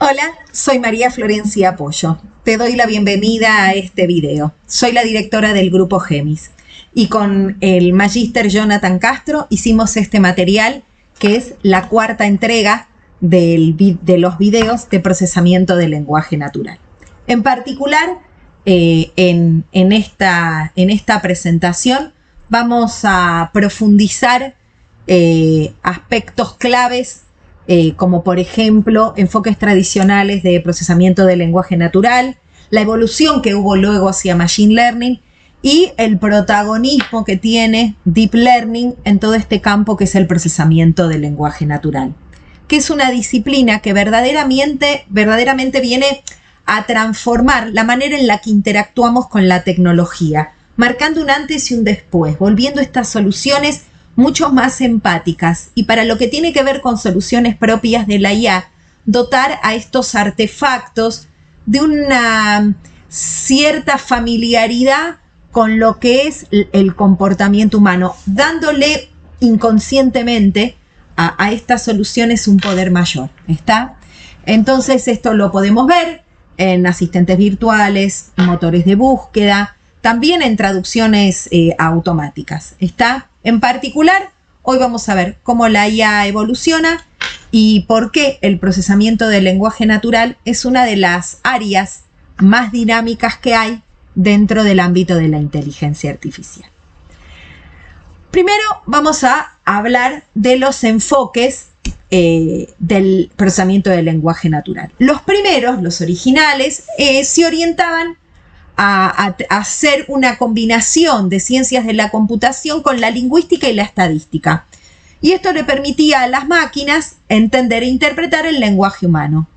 Hola, soy María Florencia Pollo. Te doy la bienvenida a este video. Soy la directora del Grupo GEMIS y con el Magíster Jonathan Castro hicimos este material que es la cuarta entrega de los videos de procesamiento del lenguaje natural. En particular, en esta presentación vamos a profundizar aspectos claves como por ejemplo enfoques tradicionales de procesamiento del lenguaje natural, la evolución que hubo luego hacia Machine Learning y el protagonismo que tiene Deep Learning en todo este campo que es el procesamiento del lenguaje natural, que es una disciplina que verdaderamente viene a transformar la manera en la que interactuamos con la tecnología, marcando un antes y un después, volviendo estas soluciones mucho más empáticas y para lo que tiene que ver con soluciones propias de la IA, dotar a estos artefactos de una cierta familiaridad con lo que es el comportamiento humano, dándole inconscientemente a estas soluciones un poder mayor, ¿está? Entonces esto lo podemos ver en asistentes virtuales, motores de búsqueda, también en traducciones automáticas, ¿está? En particular, hoy vamos a ver cómo la IA evoluciona y por qué el procesamiento del lenguaje natural es una de las áreas más dinámicas que hay dentro del ámbito de la inteligencia artificial. Primero vamos a hablar de los enfoques del procesamiento del lenguaje natural. Los primeros, los originales, se orientaban a hacer una combinación de ciencias de la computación con la lingüística y la estadística. Y esto le permitía a las máquinas entender e interpretar el lenguaje humano.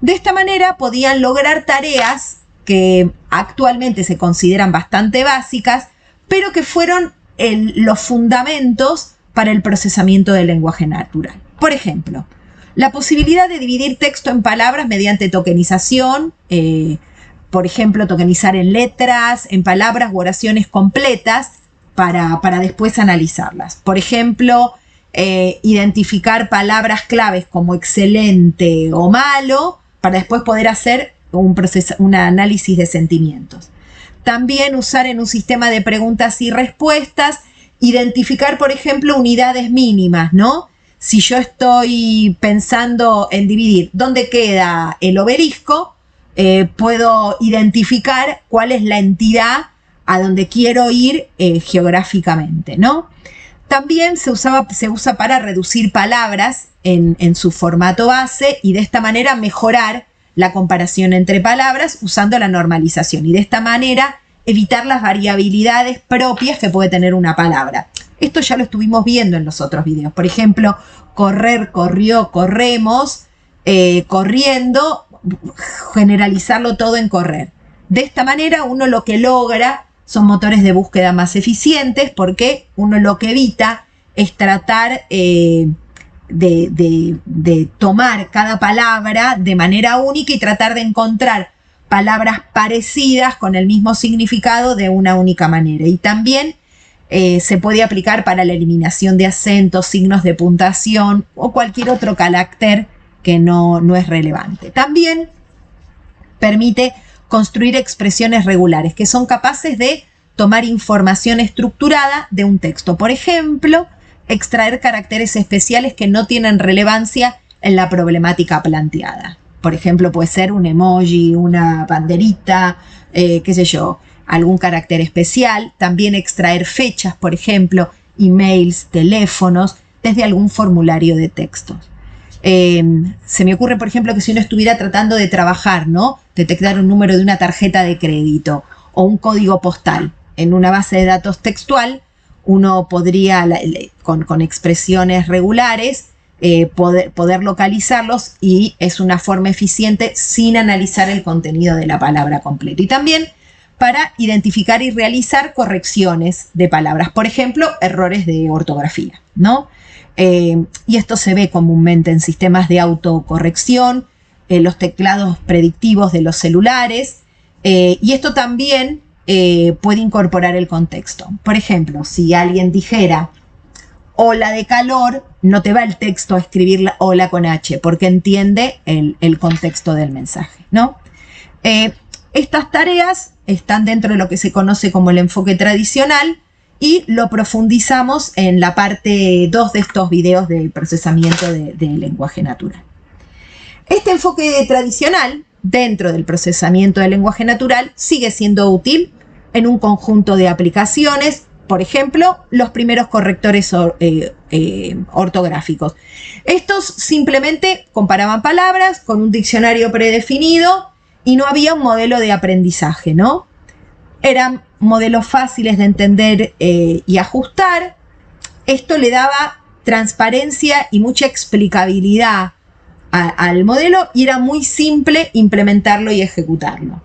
De esta manera podían lograr tareas que actualmente se consideran bastante básicas, pero que fueron los fundamentos para el procesamiento del lenguaje natural. Por ejemplo, la posibilidad de dividir texto en palabras mediante tokenización, por ejemplo, tokenizar en letras, en palabras u oraciones completas para después analizarlas. Por ejemplo, identificar palabras claves como excelente o malo para después poder hacer un análisis de sentimientos. También usar en un sistema de preguntas y respuestas, identificar, por ejemplo, unidades mínimas, ¿no? Si yo estoy pensando en dividir dónde queda el obelisco, puedo identificar cuál es la entidad a donde quiero ir geográficamente, ¿no? También se usa para reducir palabras en su formato base y de esta manera mejorar la comparación entre palabras usando la normalización y de esta manera evitar las variabilidades propias que puede tener una palabra. Esto ya lo estuvimos viendo en los otros videos. Por ejemplo, correr, corrió, corremos, corriendo, generalizarlo todo en correr. De esta manera uno lo que logra son motores de búsqueda más eficientes porque uno lo que evita es tratar de tomar cada palabra de manera única y tratar de encontrar palabras parecidas con el mismo significado de una única manera. Y también se puede aplicar para la eliminación de acentos, signos de puntuación o cualquier otro carácter que no es relevante. También permite construir expresiones regulares que son capaces de tomar información estructurada de un texto. Por ejemplo, extraer caracteres especiales que no tienen relevancia en la problemática planteada. Por ejemplo, puede ser un emoji, una banderita, qué sé yo, algún carácter especial. También extraer fechas, por ejemplo, emails, teléfonos, desde algún formulario de textos. Se me ocurre, por ejemplo, que si uno estuviera tratando de trabajar, ¿no? Detectar un número de una tarjeta de crédito o un código postal en una base de datos textual, uno podría, con expresiones regulares, poder localizarlos y es una forma eficiente sin analizar el contenido de la palabra completa. Y también para identificar y realizar correcciones de palabras, por ejemplo, errores de ortografía, ¿no? Y esto se ve comúnmente en sistemas de autocorrección, los teclados predictivos de los celulares, y esto también puede incorporar el contexto. Por ejemplo, si alguien dijera ola de calor, no te va el texto a escribir la ola con H, porque entiende el contexto del mensaje, ¿no? Estas tareas están dentro de lo que se conoce como el enfoque tradicional y lo profundizamos en la parte 2 de estos videos de procesamiento de lenguaje natural. Este enfoque tradicional, dentro del procesamiento del lenguaje natural, sigue siendo útil en un conjunto de aplicaciones, por ejemplo, los primeros correctores ortográficos. Estos simplemente comparaban palabras con un diccionario predefinido y no había un modelo de aprendizaje, ¿no? Eran modelos fáciles de entender y ajustar. Esto le daba transparencia y mucha explicabilidad al modelo y era muy simple implementarlo y ejecutarlo.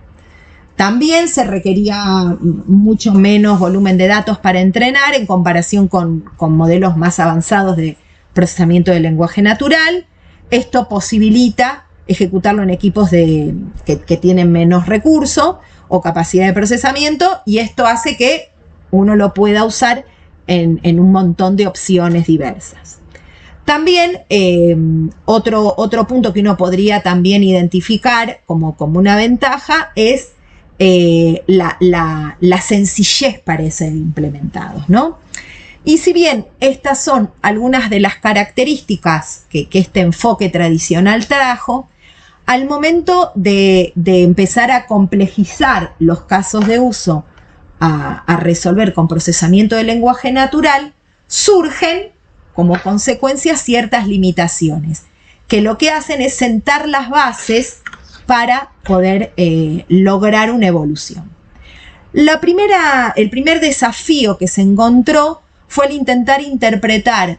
También se requería mucho menos volumen de datos para entrenar en comparación con modelos más avanzados de procesamiento del lenguaje natural. Esto posibilita ejecutarlo en equipos que tienen menos recursos o capacidad de procesamiento, y esto hace que uno lo pueda usar en un montón de opciones diversas. También otro punto que uno podría también identificar como una ventaja es la sencillez para ser implementados, ¿no? Y si bien estas son algunas de las características que este enfoque tradicional trajo, al momento de empezar a complejizar los casos de uso a resolver con procesamiento del lenguaje natural, surgen como consecuencia ciertas limitaciones, que lo que hacen es sentar las bases para poder lograr una evolución. El primer desafío que se encontró fue el intentar interpretar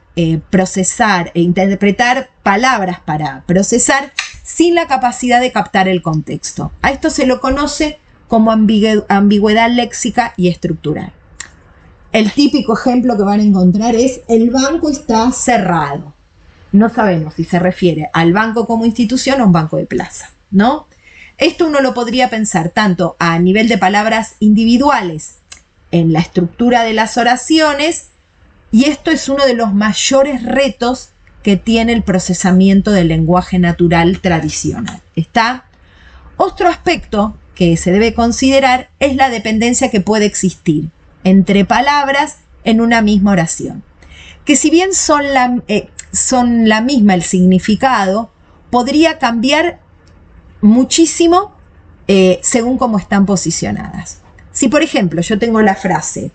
palabras para procesar sin la capacidad de captar el contexto. A esto se lo conoce como ambigüedad léxica y estructural. El típico ejemplo que van a encontrar es: el banco está cerrado. No sabemos si se refiere al banco como institución o a un banco de plaza, ¿no? Esto uno lo podría pensar tanto a nivel de palabras individuales, en la estructura de las oraciones, y esto es uno de los mayores retos que tiene el procesamiento del lenguaje natural tradicional. Otro aspecto que se debe considerar es la dependencia que puede existir entre palabras en una misma oración, que si bien son la misma el significado, podría cambiar muchísimo según cómo están posicionadas. Si, por ejemplo, yo tengo la frase: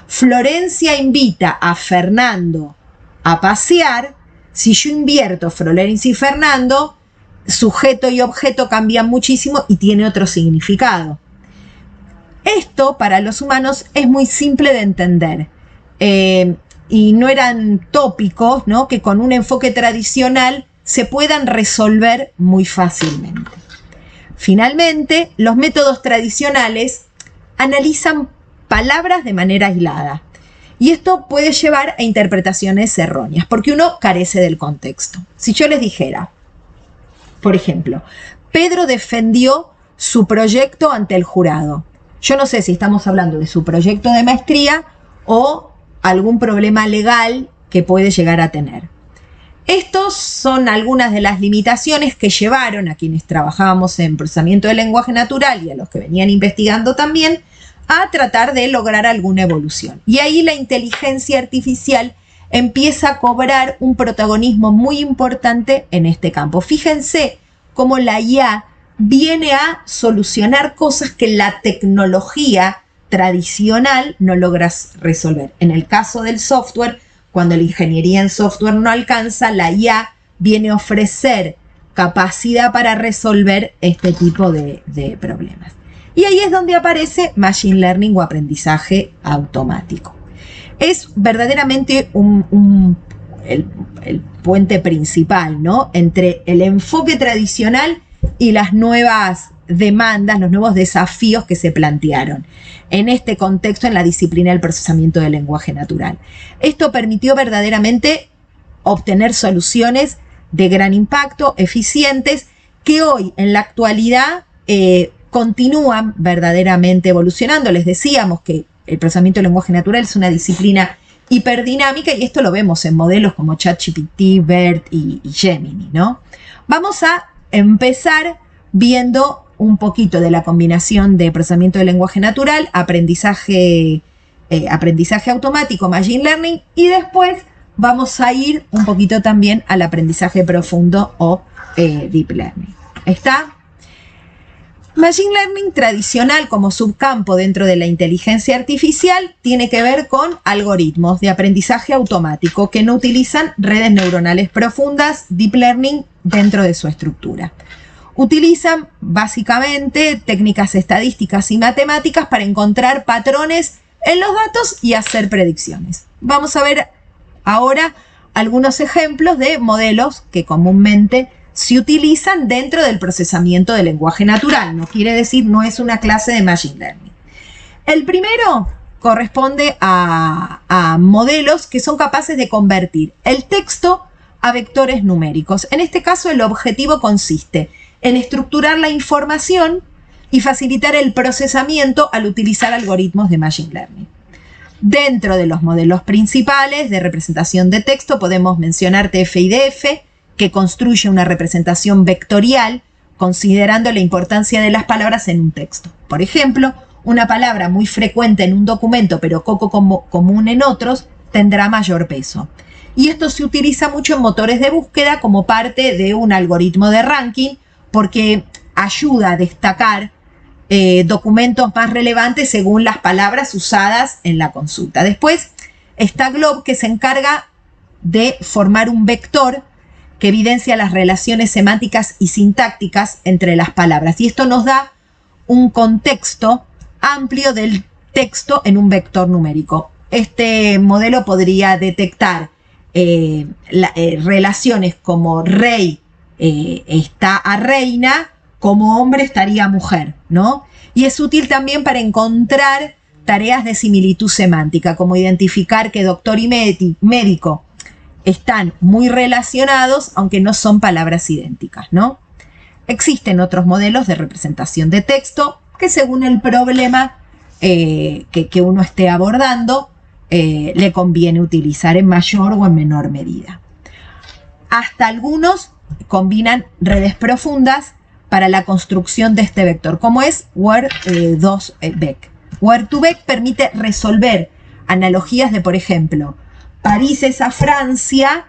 Florencia invita a Fernando a pasear, si yo invierto Florencia y Fernando, sujeto y objeto cambian muchísimo y tiene otro significado. Esto para los humanos es muy simple de entender y no eran tópicos, ¿no?, que con un enfoque tradicional se puedan resolver muy fácilmente. Finalmente, los métodos tradicionales analizan palabras de manera aislada y esto puede llevar a interpretaciones erróneas porque uno carece del contexto. Si yo les dijera, por ejemplo, Pedro defendió su proyecto ante el jurado, yo no sé si estamos hablando de su proyecto de maestría o algún problema legal que puede llegar a tener. Estos son algunas de las limitaciones que llevaron a quienes trabajábamos en procesamiento del lenguaje natural y a los que venían investigando también a tratar de lograr alguna evolución. Y ahí la inteligencia artificial empieza a cobrar un protagonismo muy importante en este campo. Fíjense cómo la IA viene a solucionar cosas que la tecnología tradicional no logra resolver. En el caso del software, cuando la ingeniería en software no alcanza, la IA viene a ofrecer capacidad para resolver este tipo de problemas. Y ahí es donde aparece Machine Learning o aprendizaje automático. Es verdaderamente el puente principal, ¿no?, entre el enfoque tradicional y las nuevas demandas, los nuevos desafíos que se plantearon en este contexto en la disciplina del procesamiento del lenguaje natural. Esto permitió verdaderamente obtener soluciones de gran impacto, eficientes, que hoy en la actualidad continúan verdaderamente evolucionando. Les decíamos que el procesamiento del lenguaje natural es una disciplina hiperdinámica, y esto lo vemos en modelos como ChatGPT, BERT y Gemini, ¿no? Vamos a empezar viendo un poquito de la combinación de procesamiento de lenguaje natural, aprendizaje automático, Machine Learning, y después vamos a ir un poquito también al aprendizaje profundo o Deep Learning. ¿Está? Machine Learning tradicional como subcampo dentro de la inteligencia artificial tiene que ver con algoritmos de aprendizaje automático que no utilizan redes neuronales profundas, Deep Learning, dentro de su estructura. Utilizan básicamente técnicas estadísticas y matemáticas para encontrar patrones en los datos y hacer predicciones. Vamos a ver ahora algunos ejemplos de modelos que comúnmente se utilizan dentro del procesamiento del lenguaje natural. No quiere decir, no es una clase de Machine Learning. El primero corresponde a modelos que son capaces de convertir el texto a vectores numéricos. En este caso, el objetivo consiste en estructurar la información y facilitar el procesamiento al utilizar algoritmos de Machine Learning. Dentro de los modelos principales de representación de texto podemos mencionar TF-IDF, que construye una representación vectorial considerando la importancia de las palabras en un texto. Por ejemplo, una palabra muy frecuente en un documento pero poco común en otros tendrá mayor peso. Y esto se utiliza mucho en motores de búsqueda como parte de un algoritmo de ranking porque ayuda a destacar documentos más relevantes según las palabras usadas en la consulta. Después está Glob, que se encarga de formar un vector que evidencia las relaciones semánticas y sintácticas entre las palabras. Y esto nos da un contexto amplio del texto en un vector numérico. Este modelo podría detectar relaciones como rey está a reina, como hombre estaría mujer, ¿no? Y es útil también para encontrar tareas de similitud semántica, como identificar que doctor y médico están muy relacionados, aunque no son palabras idénticas, ¿no? Existen otros modelos de representación de texto que según el problema que uno esté abordando, le conviene utilizar en mayor o en menor medida. Hasta algunos combinan redes profundas para la construcción de este vector, como es Word2Vec. Word2Vec permite resolver analogías de, por ejemplo, París es a Francia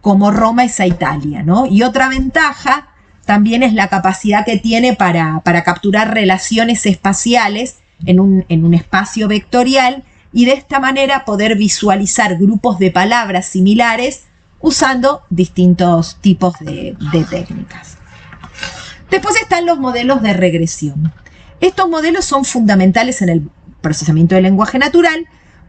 como Roma es a Italia, ¿no? Y otra ventaja también es la capacidad que tiene para capturar relaciones espaciales en un espacio vectorial y de esta manera poder visualizar grupos de palabras similares usando distintos tipos de técnicas. Después están los modelos de regresión. Estos modelos son fundamentales en el procesamiento del lenguaje natural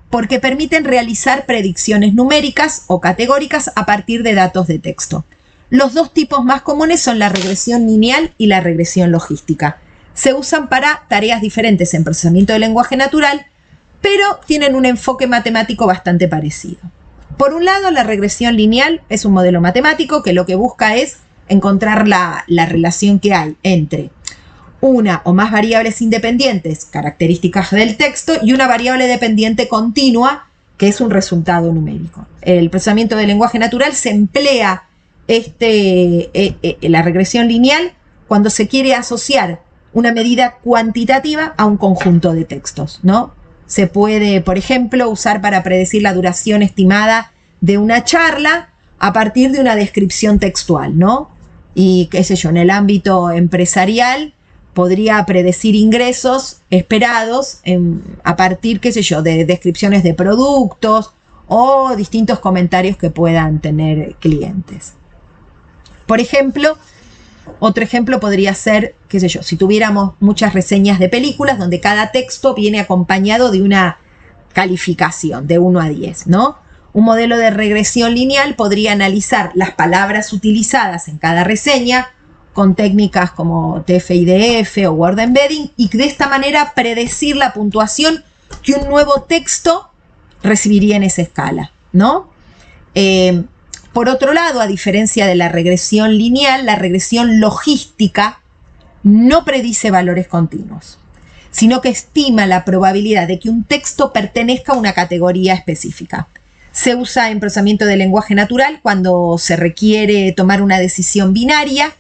porque permiten realizar predicciones numéricas o categóricas a partir de datos de texto. Los dos tipos más comunes son la regresión lineal y la regresión logística. Se usan para tareas diferentes en procesamiento del lenguaje natural, pero tienen un enfoque matemático bastante parecido. Por un lado, la regresión lineal es un modelo matemático que lo que busca es encontrar la relación que hay entre una o más variables independientes, características del texto, y una variable dependiente continua, que es un resultado numérico. El procesamiento del lenguaje natural se emplea la regresión lineal cuando se quiere asociar una medida cuantitativa a un conjunto de textos, ¿no? Se puede, por ejemplo, usar para predecir la duración estimada de una charla a partir de una descripción textual, ¿no? Y, qué sé yo, en el ámbito empresarial podría predecir ingresos esperados a partir, qué sé yo, de descripciones de productos o distintos comentarios que puedan tener clientes. Por ejemplo, otro ejemplo podría ser, qué sé yo, si tuviéramos muchas reseñas de películas donde cada texto viene acompañado de una calificación de 1 a 10, ¿no? Un modelo de regresión lineal podría analizar las palabras utilizadas en cada reseña con técnicas como TF-IDF o Word Embedding y de esta manera predecir la puntuación que un nuevo texto recibiría en esa escala, ¿no? Por otro lado, a diferencia de la regresión lineal, la regresión logística no predice valores continuos, sino que estima la probabilidad de que un texto pertenezca a una categoría específica. Se usa en procesamiento de lenguaje natural cuando se requiere tomar una decisión binaria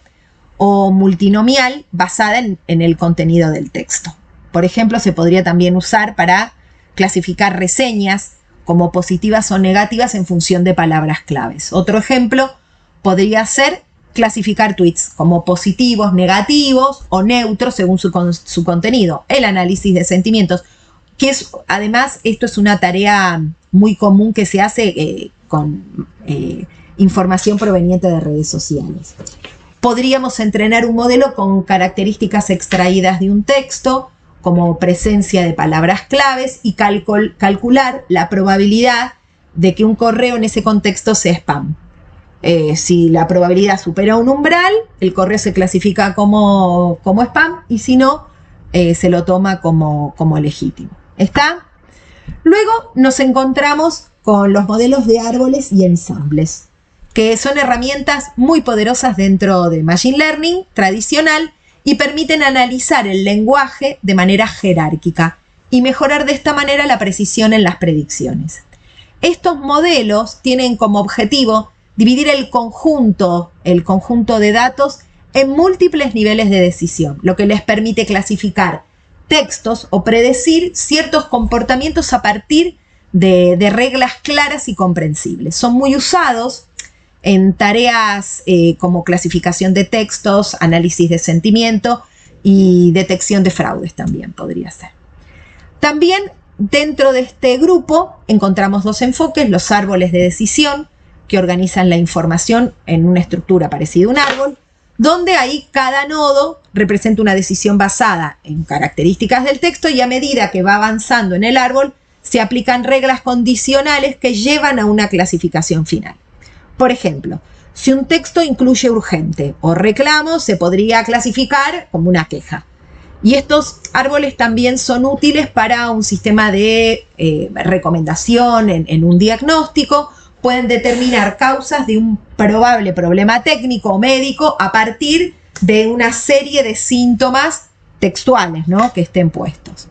o multinomial basada en el contenido del texto. Por ejemplo, se podría también usar para clasificar reseñas como positivas o negativas en función de palabras claves. Otro ejemplo podría ser clasificar tweets como positivos, negativos o neutros según su contenido. El análisis de sentimientos, que es, además, esto es una tarea muy común que se hace con información proveniente de redes sociales. Podríamos entrenar un modelo con características extraídas de un texto, como presencia de palabras claves, y calcular la probabilidad de que un correo en ese contexto sea spam. Si la probabilidad supera un umbral, el correo se clasifica como spam, y si no, se lo toma como legítimo. ¿Está? Luego nos encontramos con los modelos de árboles y ensambles, que son herramientas muy poderosas dentro de Machine Learning tradicional y permiten analizar el lenguaje de manera jerárquica y mejorar de esta manera la precisión en las predicciones. Estos modelos tienen como objetivo dividir el conjunto de datos en múltiples niveles de decisión, lo que les permite clasificar textos o predecir ciertos comportamientos a partir de reglas claras y comprensibles. Son muy usados en tareas como clasificación de textos, análisis de sentimiento y detección de fraudes también podría ser. También dentro de este grupo encontramos dos enfoques: los árboles de decisión, que organizan la información en una estructura parecida a un árbol, donde ahí cada nodo representa una decisión basada en características del texto, y a medida que va avanzando en el árbol se aplican reglas condicionales que llevan a una clasificación final. Por ejemplo, si un texto incluye urgente o reclamo, se podría clasificar como una queja. Y estos árboles también son útiles para un sistema de recomendación en un diagnóstico. Pueden determinar causas de un probable problema técnico o médico a partir de una serie de síntomas textuales, ¿no?, que estén puestos.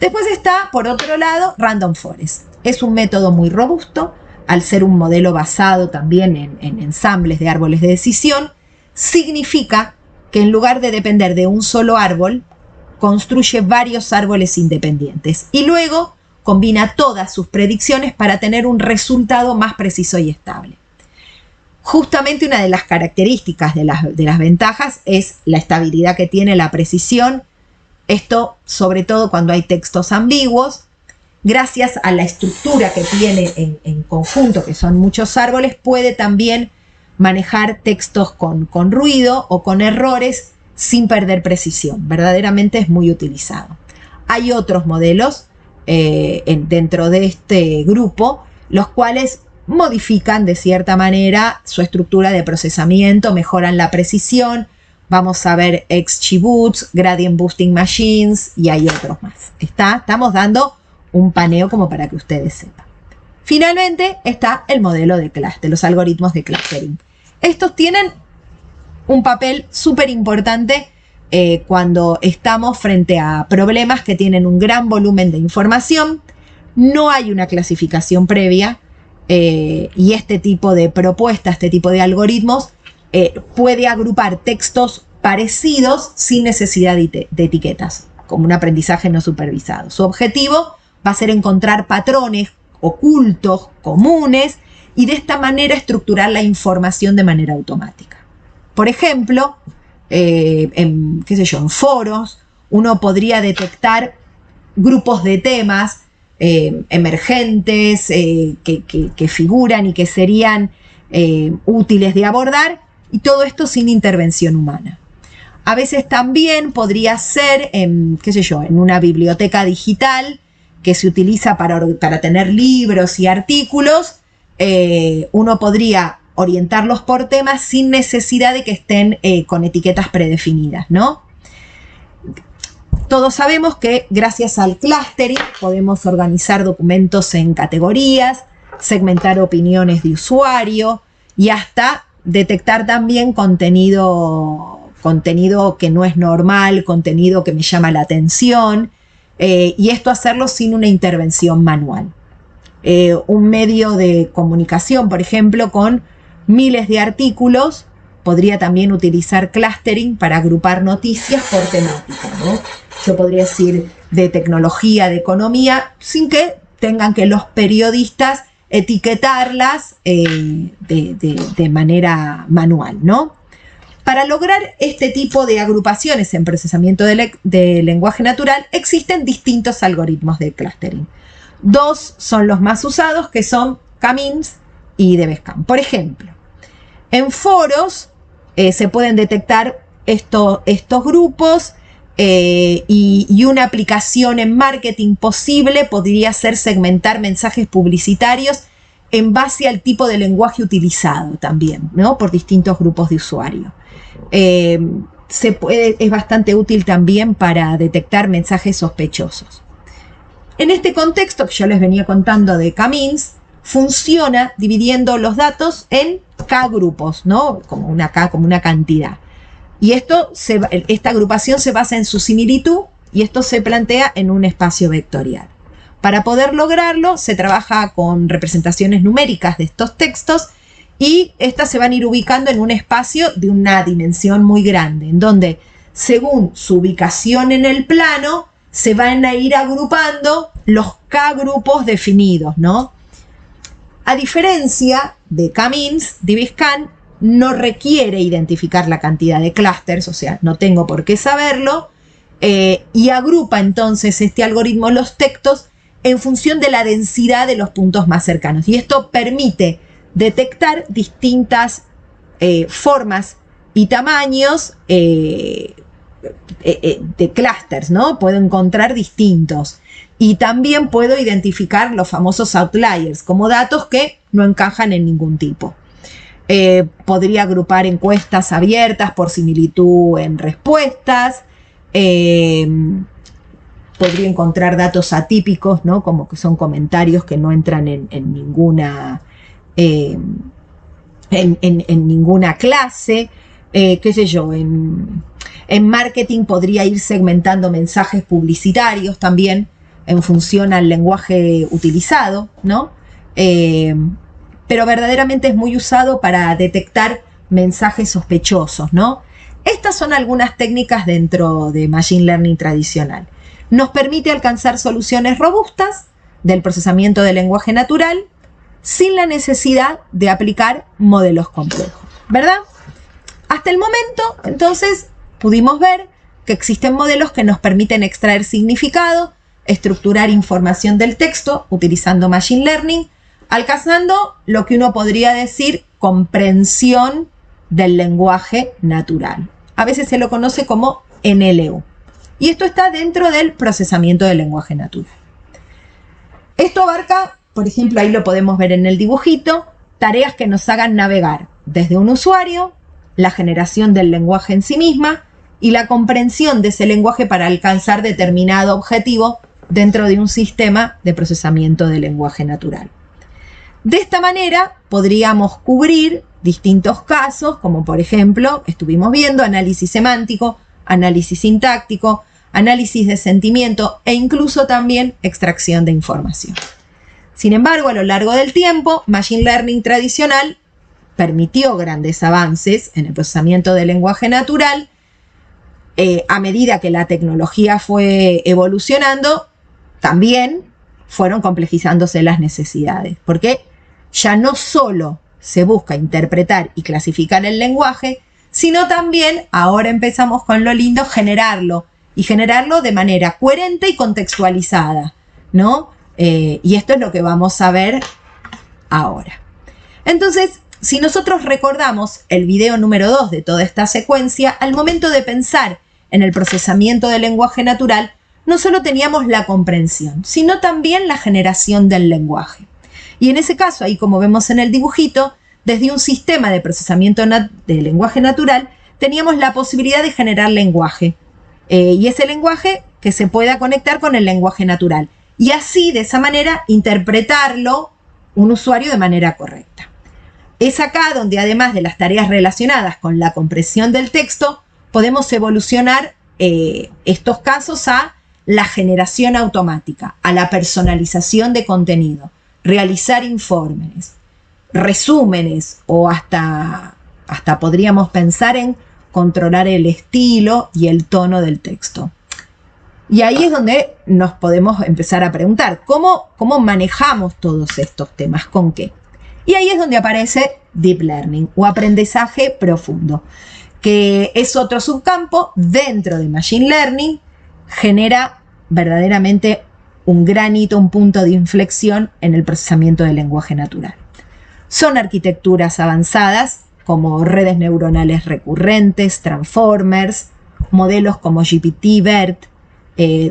Después está, por otro lado, Random Forest. Es un método muy robusto, al ser un modelo basado también en ensambles de árboles de decisión. Significa que en lugar de depender de un solo árbol, construye varios árboles independientes y luego combina todas sus predicciones para tener un resultado más preciso y estable. Justamente una de las características de las ventajas es la estabilidad que tiene, la precisión. Esto sobre todo cuando hay textos ambiguos. Gracias a la estructura que tiene en conjunto, que son muchos árboles, puede también manejar textos con ruido o con errores sin perder precisión. Verdaderamente es muy utilizado. Hay otros modelos dentro de este grupo, los cuales modifican de cierta manera su estructura de procesamiento, mejoran la precisión. Vamos a ver XGBoost, Gradient Boosting Machines, y hay otros más. Estamos dando un paneo como para que ustedes sepan. Finalmente está el modelo de cluster, los algoritmos de clustering. Estos tienen un papel súper importante cuando estamos frente a problemas que tienen un gran volumen de información. No hay una clasificación previa y este tipo de propuesta, este tipo de algoritmos puede agrupar textos parecidos sin necesidad de etiquetas, como un aprendizaje no supervisado. Su objetivo va a ser encontrar patrones ocultos, comunes, y de esta manera estructurar la información de manera automática. Por ejemplo, en foros, uno podría detectar grupos de temas emergentes que figuran y que serían útiles de abordar, y todo esto sin intervención humana. A veces también podría ser, en una biblioteca digital que se utiliza para tener libros y artículos, uno podría orientarlos por temas sin necesidad de que estén con etiquetas predefinidas, ¿no? Todos sabemos que gracias al clustering podemos organizar documentos en categorías, segmentar opiniones de usuario y hasta detectar también contenido que no es normal, contenido que me llama la atención, y esto hacerlo sin una intervención manual. un medio de comunicación, por ejemplo, con miles de artículos, podría también utilizar clustering para agrupar noticias por temática, ¿no? Yo podría decir de tecnología, de economía, sin que tengan que los periodistas etiquetarlas de manera manual, ¿no? Para lograr este tipo de agrupaciones en procesamiento de lenguaje natural, existen distintos algoritmos de clustering. Dos son los más usados, que son K-means y DBSCAN. Por ejemplo, en foros se pueden detectar estos grupos y una aplicación en marketing posible podría ser segmentar mensajes publicitarios en base al tipo de lenguaje utilizado también, ¿no? Por distintos grupos de usuarios. Es bastante útil también para detectar mensajes sospechosos. En este contexto que yo les venía contando de K-means, funciona dividiendo los datos en K grupos, ¿no? Como una K, como una cantidad. Y esta agrupación se basa en su similitud y esto se plantea en un espacio vectorial. Para poder lograrlo, se trabaja con representaciones numéricas de estos textos y estas se van a ir ubicando en un espacio de una dimensión muy grande, en donde, según su ubicación en el plano, se van a ir agrupando los K grupos definidos, ¿no? A diferencia de K-means, DBSCAN no requiere identificar la cantidad de clústeres, o sea, no tengo por qué saberlo, y agrupa entonces este algoritmo los textos en función de la densidad de los puntos más cercanos. Y esto permite detectar distintas formas y tamaños de clústeres, ¿no? Puedo encontrar distintos. Y también puedo identificar los famosos outliers como datos que no encajan en ningún tipo. Podría agrupar encuestas abiertas por similitud en respuestas. Podría encontrar datos atípicos, ¿no? Como que son comentarios que no entran en ninguna ninguna clase. Qué sé yo, en marketing podría ir segmentando mensajes publicitarios también en función al lenguaje utilizado, ¿no? Pero verdaderamente es muy usado para detectar mensajes sospechosos, ¿no? Estas son algunas técnicas dentro de Machine Learning tradicional. Nos permite alcanzar soluciones robustas del procesamiento del lenguaje natural sin la necesidad de aplicar modelos complejos, ¿verdad? Hasta el momento, entonces, pudimos ver que existen modelos que nos permiten extraer significado, estructurar información del texto utilizando Machine Learning, alcanzando lo que uno podría decir comprensión del lenguaje natural. A veces se lo conoce como NLU. Y esto está dentro del procesamiento del lenguaje natural. Esto abarca, por ejemplo, ahí lo podemos ver en el dibujito, tareas que nos hagan navegar desde un usuario, la generación del lenguaje en sí misma y la comprensión de ese lenguaje para alcanzar determinado objetivo dentro de un sistema de procesamiento del lenguaje natural. De esta manera podríamos cubrir distintos casos, como por ejemplo, estuvimos viendo análisis semántico, análisis sintáctico, análisis de sentimiento e incluso también extracción de información. Sin embargo, a lo largo del tiempo, Machine Learning tradicional permitió grandes avances en el procesamiento del lenguaje natural. A medida que la tecnología fue evolucionando, también fueron complejizándose las necesidades, porque ya no solo se busca interpretar y clasificar el lenguaje, sino también, ahora empezamos con lo lindo, generarlo, y generarlo de manera coherente y contextualizada, ¿no? Y esto es lo que vamos a ver ahora. Entonces, si nosotros recordamos el video número 2 de toda esta secuencia, al momento de pensar en el procesamiento del lenguaje natural, no solo teníamos la comprensión, sino también la generación del lenguaje. Y en ese caso, ahí como vemos en el dibujito, desde un sistema de procesamiento del lenguaje natural, teníamos la posibilidad de generar lenguaje. Y ese lenguaje que se pueda conectar con el lenguaje natural. Y así, de esa manera, interpretarlo un usuario de manera correcta. Es acá donde, además de las tareas relacionadas con la comprensión del texto, podemos evolucionar estos casos a la generación automática, a la personalización de contenido, realizar informes, resúmenes o hasta podríamos pensar en controlar el estilo y el tono del texto. Y ahí es donde nos podemos empezar a preguntar, ¿cómo manejamos todos estos temas? ¿Con qué? Y ahí es donde aparece Deep Learning o aprendizaje profundo, que es otro subcampo dentro de Machine Learning, genera verdaderamente un gran hito, un punto de inflexión en el procesamiento del lenguaje natural. Son arquitecturas avanzadas como redes neuronales recurrentes, transformers, modelos como GPT-BERT,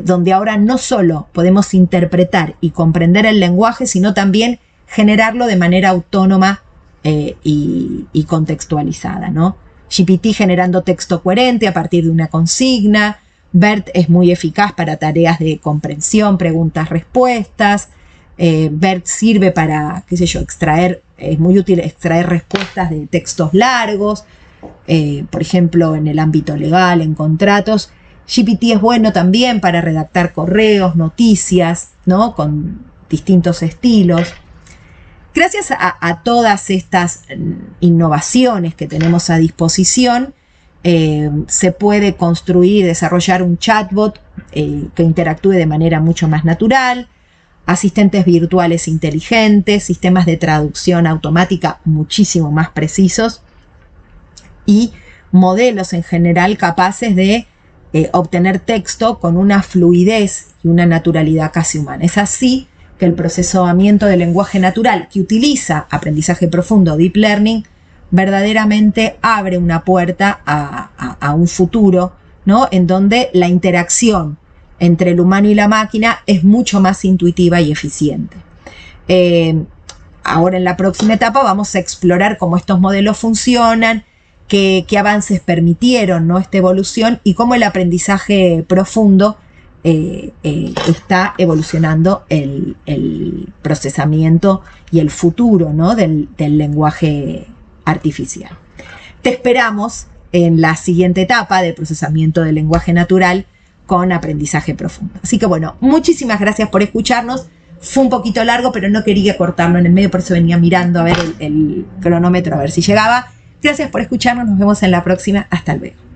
donde ahora no solo podemos interpretar y comprender el lenguaje, sino también generarlo de manera autónoma y contextualizada, ¿no? GPT generando texto coherente a partir de una consigna. BERT es muy eficaz para tareas de comprensión, preguntas-respuestas. BERT sirve para, qué sé yo, es muy útil extraer respuestas de textos largos, por ejemplo, en el ámbito legal, en contratos. GPT es bueno también para redactar correos, noticias, ¿no? Con distintos estilos. Gracias a todas estas innovaciones que tenemos a disposición, se puede construir y desarrollar un chatbot que interactúe de manera mucho más natural, asistentes virtuales inteligentes, sistemas de traducción automática muchísimo más precisos y modelos en general capaces de obtener texto con una fluidez y una naturalidad casi humana. Es así que el procesamiento del lenguaje natural, que utiliza aprendizaje profundo, Deep Learning, verdaderamente abre una puerta a un futuro, ¿no? En donde la interacción entre el humano y la máquina es mucho más intuitiva y eficiente. Ahora en la próxima etapa vamos a explorar cómo estos modelos funcionan, qué avances permitieron, ¿no? Esta evolución y cómo el aprendizaje profundo está evolucionando el procesamiento y el futuro, ¿no? del lenguaje artificial. Te esperamos en la siguiente etapa de procesamiento del lenguaje natural con aprendizaje profundo. Así que bueno, muchísimas gracias por escucharnos. Fue un poquito largo, pero no quería cortarlo en el medio, por eso venía mirando a ver el cronómetro, a ver si llegaba. Gracias por escucharnos, nos vemos en la próxima. Hasta luego.